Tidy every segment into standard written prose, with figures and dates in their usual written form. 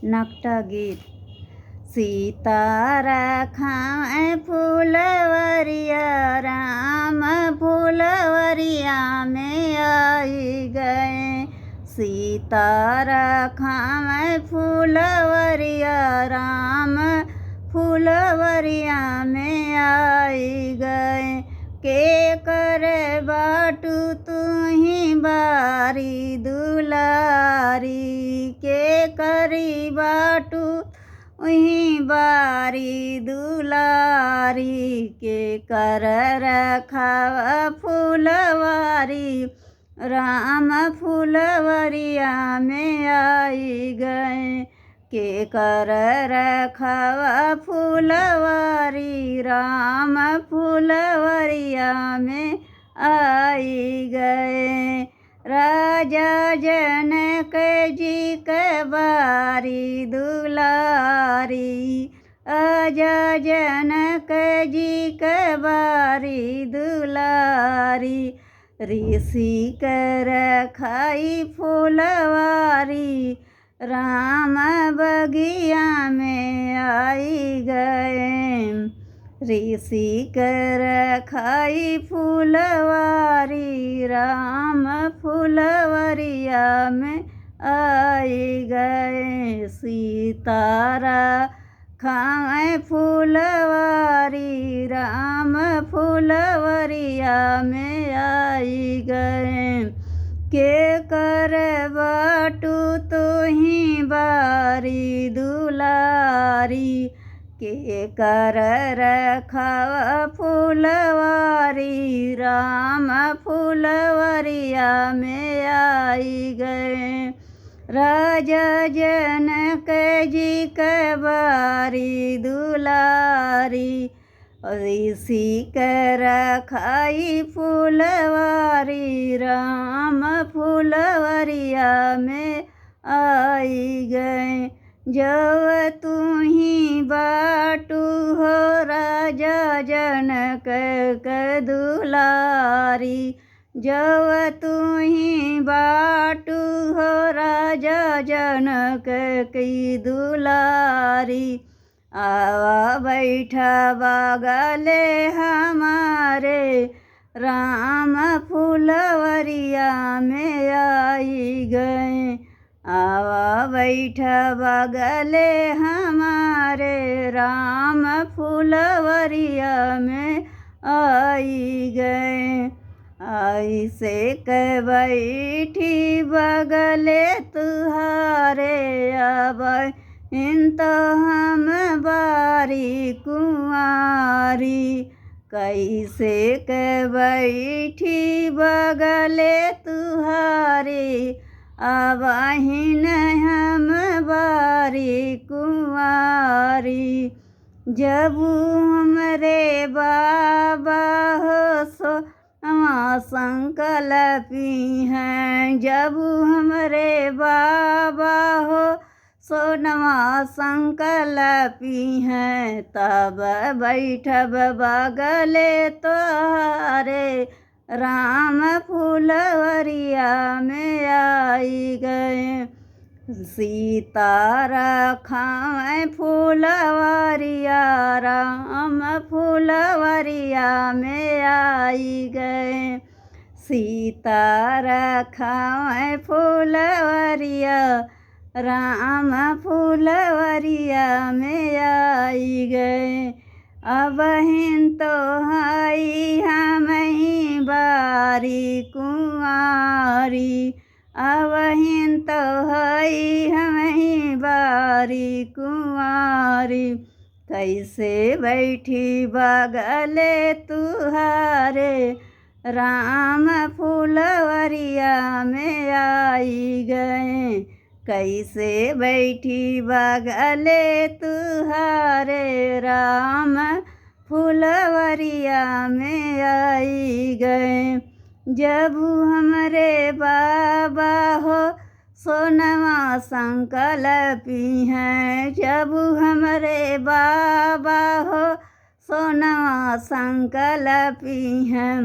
नकटा गीत। सीतारा खाए फूलवरिया राम फूलवरिया में आई गए। सीतारा खाए फूलवरिया राम फूलवरिया में आई गए। के करे बाटू तू ही बारी दुलारी, के करी बाटू वहीं बारी दुलारी। के कर रखावा फूलवारी राम फूलवरिया में आई गए। के कर रखावा फूलवारी राम फूलवरिया में आई गए। राजा जनक जी के बारी दुलारी, राजा जनक जी के बारी दुलारी। ऋषि कर खाई फूलवारी राम बगिया में आई गए। ऋषि कर खाई फूलवारी राम फूलवरिया में आई गए। सीतारा खाए फूलवारी राम फूलवरिया में आई गए। के कर बाटू तो ही बारी दुलारी, के कर रखावा फूलवारी राम फूलवरिया में आई गए। राजा जनक जी के बारी दुलारी, ऋषि कर खाई फूलवारी राम फूलवरिया में आई गए। जब तू ही बाटू हो राजा जनक के दुलारी, जब तू ही बाटू हो राजा जनक की दुलारी। आवा बैठा बागले हमारे राम फूलवरिया में आई गए। आवा बैठा बागले हमारे राम फूलवरिया में आई गए। आई से के बैठी बगले तुहारे अब इन तो हम बारी कुंवारी। कैसे के बैठी बगले तुहारे अब हिन हम बारी कुंवारी। जब हमरे बाबा हो सो संकल्पी हैं, जब हमरे बाबा हो सोनवा संकल्पी हैं। तब बैठब बगले तोहारे राम फूलवरिया में आई गए। सीतारा खाए फूलवरिया राम फूलवरिया में आई गए। सीतारा खाए फूलवरिया राम फूलवरिया में आई गए। अब हिन तो हाई हम ही बारी कुंवारी, अब हिन तो हाई हम ही बारी कुंवारी। कैसे बैठी बगले तुहारे राम फूलवरिया में आई गए। कैसे बैठी बगले तुहारे राम फूलवरिया में आई गए। जब हमरे बाबा हो सोनवा संकल्पी हैं, जब हमरे बाबा हो सोनवा संकल्पी हैं।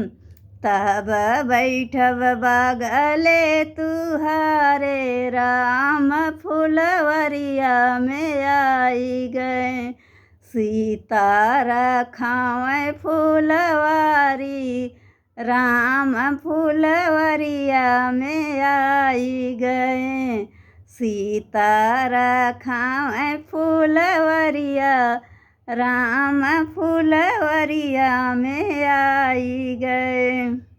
तब बैठब बगले तुहारे राम फुलवरिया में आई गए। सीता रखावें फुलवारी राम फुलवरिया में आई गए। सीता रखावें फुलवरिया राम फुलवरिया में आई गए।